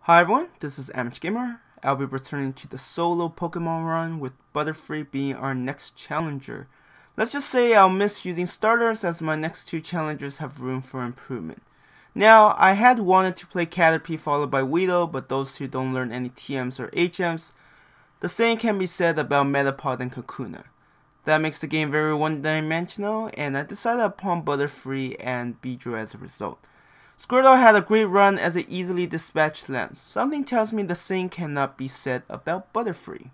Hi everyone, this is Amateur Gamer. I'll be returning to the solo Pokemon run with Butterfree being our next challenger. Let's just say I'll miss using starters as my next two challengers have room for improvement. Now, I had wanted to play Caterpie followed by Weedle, but those two don't learn any TMs or HMs. The same can be said about Metapod and Kakuna. That makes the game very one-dimensional, and I decided upon Butterfree and Beedrill as a result. Squirtle had a great run as it easily dispatched Lance. Something tells me the same cannot be said about Butterfree.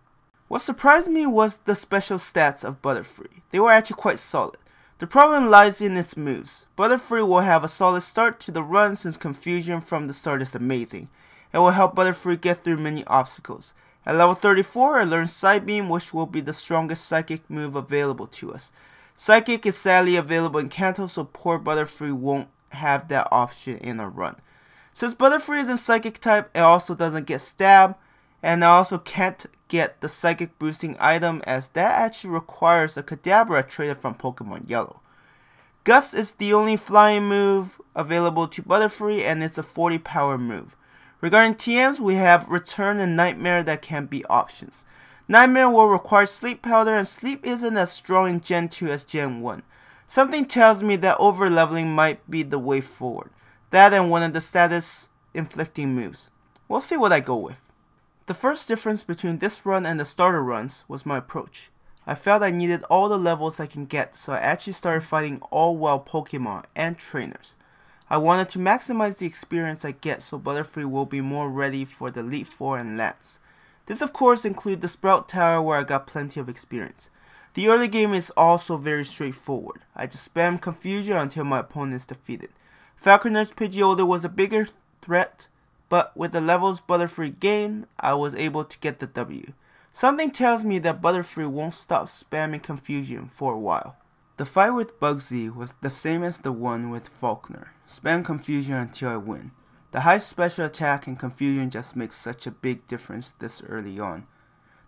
What surprised me was the special stats of Butterfree. They were actually quite solid. The problem lies in its moves. Butterfree will have a solid start to the run since confusion from the start is amazing. It will help Butterfree get through many obstacles. At level 34, I learned Psybeam, which will be the strongest psychic move available to us. Psychic is sadly available in Kanto, so poor Butterfree won't have that option in a run. Since Butterfree is in Psychic type, it also doesn't get Stab, and I also can't get the Psychic boosting item as that actually requires a Kadabra traded from Pokemon Yellow. Gust is the only flying move available to Butterfree, and it's a 40 power move. Regarding TMs, we have Return and Nightmare that can be options. Nightmare will require Sleep Powder, and Sleep isn't as strong in Gen 2 as Gen 1. Something tells me that over-leveling might be the way forward. That and one of the status-inflicting moves. We'll see what I go with. The first difference between this run and the starter runs was my approach. I felt I needed all the levels I can get, so I actually started fighting all wild Pokemon and trainers. I wanted to maximize the experience I get so Butterfree will be more ready for the Elite Four and Lance. This of course includes the Sprout Tower where I got plenty of experience. The early game is also very straightforward. I just spam Confusion until my opponent is defeated. Falconer's Pidgeotto was a bigger threat, but with the levels Butterfree gained, I was able to get the W. Something tells me that Butterfree won't stop spamming Confusion for a while. The fight with Bugsy was the same as the one with Falconer. Spam Confusion until I win. The high special attack and Confusion just makes such a big difference this early on.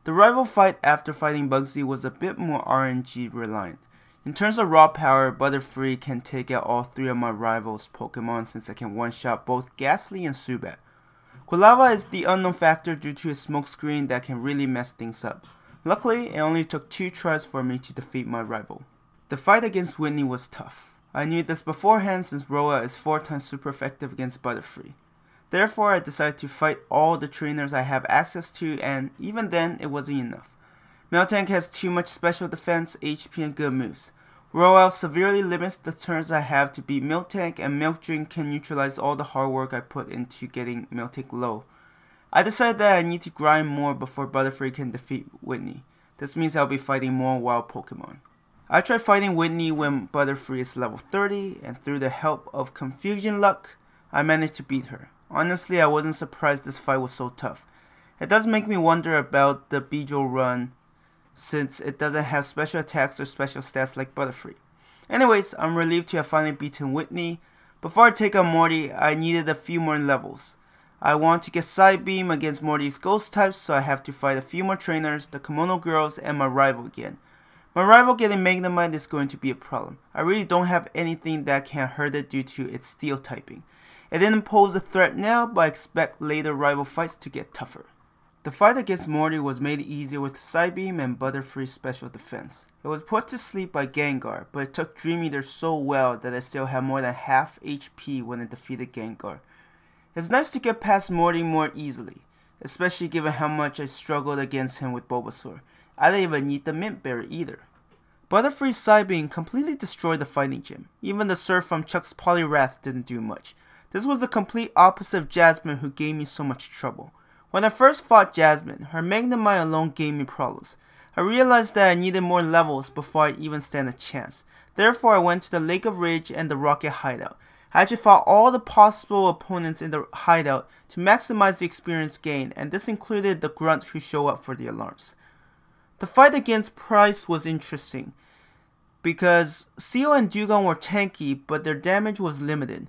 The rival fight after fighting Bugsy was a bit more RNG reliant. In terms of raw power, Butterfree can take out all three of my rivals' Pokemon since I can one-shot both Ghastly and Zubat. Quilava is the unknown factor due to his smokescreen that can really mess things up. Luckily, it only took 2 tries for me to defeat my rival. The fight against Whitney was tough. I knew this beforehand since Roa is 4 times super effective against Butterfree. Therefore, I decided to fight all the trainers I have access to, and even then, it wasn't enough. Miltank has too much special defense, HP, and good moves. Roa severely limits the turns I have to beat Miltank, and Milk Drink can neutralize all the hard work I put into getting Miltank low. I decided that I need to grind more before Butterfree can defeat Whitney. This means I'll be fighting more wild Pokemon. I tried fighting Whitney when Butterfree is level 30, and through the help of Confusion luck, I managed to beat her. Honestly, I wasn't surprised this fight was so tough. It does make me wonder about the Beedrill run, since it doesn't have special attacks or special stats like Butterfree. Anyways, I'm relieved to have finally beaten Whitney. Before I take on Morty, I needed a few more levels. I want to get Psybeam against Morty's ghost types, so I have to fight a few more trainers, the Kimono Girls, and my rival again. My rival getting Magnemite is going to be a problem. I really don't have anything that can hurt it due to its steel typing. It didn't pose a threat now, but I expect later rival fights to get tougher. The fight against Morty was made easier with Psybeam and Butterfree's special defense. It was put to sleep by Gengar, but it took Dream Eater so well that it still had more than half HP when it defeated Gengar. It's nice to get past Morty more easily, especially given how much I struggled against him with Bulbasaur. I didn't even need the Mint Berry either. Butterfree's Psybeam completely destroyed the fighting gym. Even the Surf from Chuck's Poliwrath didn't do much. This was the complete opposite of Jasmine, who gave me so much trouble. When I first fought Jasmine, her Magnemite alone gave me problems. I realized that I needed more levels before I even stand a chance. Therefore, I went to the Lake of Rage and the Rocket Hideout. I actually fought all the possible opponents in the hideout to maximize the experience gain, and this included the grunts who show up for the alarms. The fight against Price was interesting, because Seal and Dugong were tanky, but their damage was limited.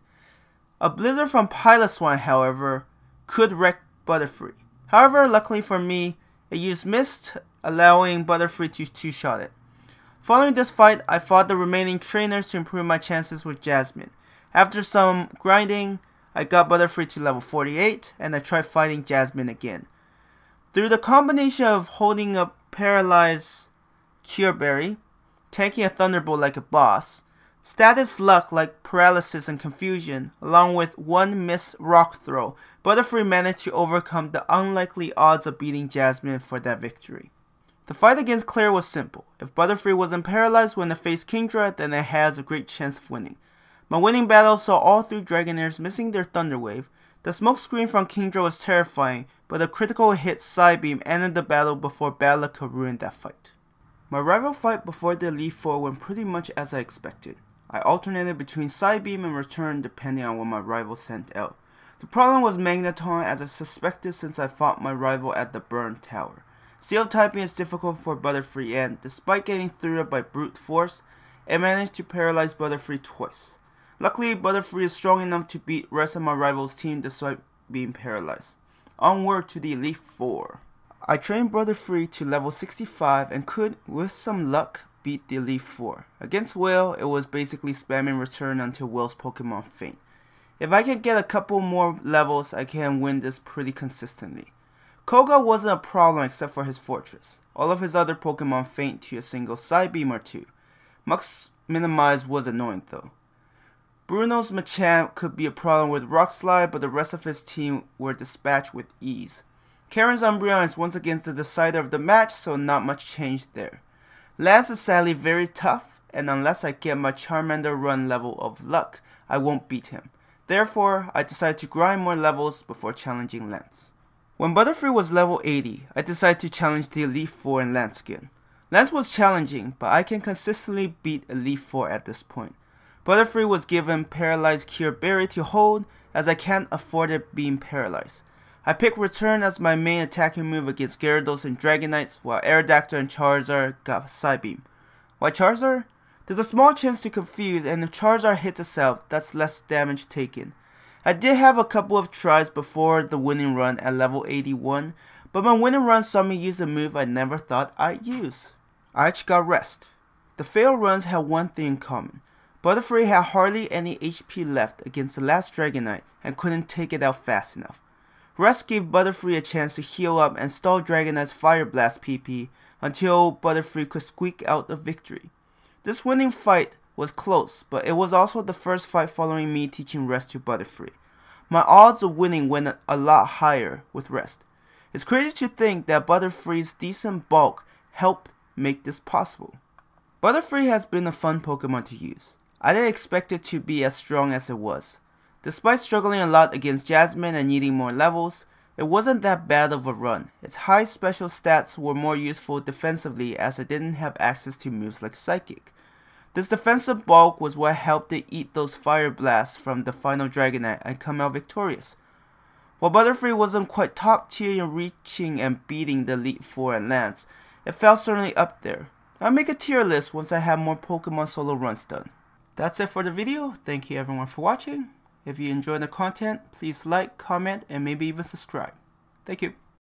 A Blizzard from Piloswine, however, could wreck Butterfree. However, luckily for me, it used Mist, allowing Butterfree to two-shot it. Following this fight, I fought the remaining trainers to improve my chances with Jasmine. After some grinding, I got Butterfree to level 48, and I tried fighting Jasmine again. Through the combination of holding a paralyzed Cure Berry, tanking a Thunderbolt like a boss, status luck like paralysis and confusion, along with one missed rock throw, Butterfree managed to overcome the unlikely odds of beating Jasmine for that victory. The fight against Claire was simple. If Butterfree wasn't paralyzed when it faced Kingdra, then it has a great chance of winning. My winning battle saw all three Dragonairs missing their Thunder Wave. The smoke screen from Kingdra was terrifying, but a critical hit Psybeam ended the battle before bad luck could ruin that fight. My rival fight before the Elite Four went pretty much as I expected. I alternated between Psybeam and Return depending on what my rival sent out. The problem was Magneton, as I suspected since I fought my rival at the Burn Tower. Steel typing is difficult for Butterfree, and despite getting through it by brute force, it managed to paralyze Butterfree twice. Luckily, Butterfree is strong enough to beat the rest of my rival's team despite being paralyzed. Onward to the Elite Four. I trained Butterfree to level 65 and could, with some luck, beat the Elite Four. Against Whale, it was basically spamming Return until Whale's Pokemon faint. If I can get a couple more levels, I can win this pretty consistently. Koga wasn't a problem except for his Fortress. All of his other Pokemon faint to a single Psybeam or two. Mux Minimize was annoying though. Bruno's Machamp could be a problem with Rock Slide, but the rest of his team were dispatched with ease. Karen's Umbreon is once again the decider of the match, so not much change there. Lance is sadly very tough, and unless I get my Charmander run level of luck, I won't beat him. Therefore, I decided to grind more levels before challenging Lance. When Butterfree was level 80, I decided to challenge the Elite Four in Lance again. Lance was challenging, but I can consistently beat Elite Four at this point. Butterfree was given Paralyzed Cure Berry to hold, as I can't afford it being paralyzed. I picked Return as my main attacking move against Gyarados and Dragonites, while Aerodactyl and Charizard got Psybeam. Why Charizard? There's a small chance to confuse, and if Charizard hits itself, that's less damage taken. I did have a couple of tries before the winning run at level 81, but my winning run saw me use a move I never thought I'd use. I actually got Rest. The failed runs had one thing in common. Butterfree had hardly any HP left against the last Dragonite and couldn't take it out fast enough. Rest gave Butterfree a chance to heal up and stall Dragonite's Fire Blast PP until Butterfree could squeak out a victory. This winning fight was close, but it was also the first fight following me teaching Rest to Butterfree. My odds of winning went a lot higher with Rest. It's crazy to think that Butterfree's decent bulk helped make this possible. Butterfree has been a fun Pokemon to use. I didn't expect it to be as strong as it was. Despite struggling a lot against Jasmine and needing more levels, it wasn't that bad of a run. Its high special stats were more useful defensively as I didn't have access to moves like Psychic. This defensive bulk was what helped it eat those Fire Blasts from the final Dragonite and come out victorious. While Butterfree wasn't quite top tier in reaching and beating the Elite Four and Lance, it felt certainly up there. I'll make a tier list once I have more Pokemon solo runs done. That's it for the video. Thank you everyone for watching. If you enjoyed the content, please like, comment, and maybe even subscribe. Thank you.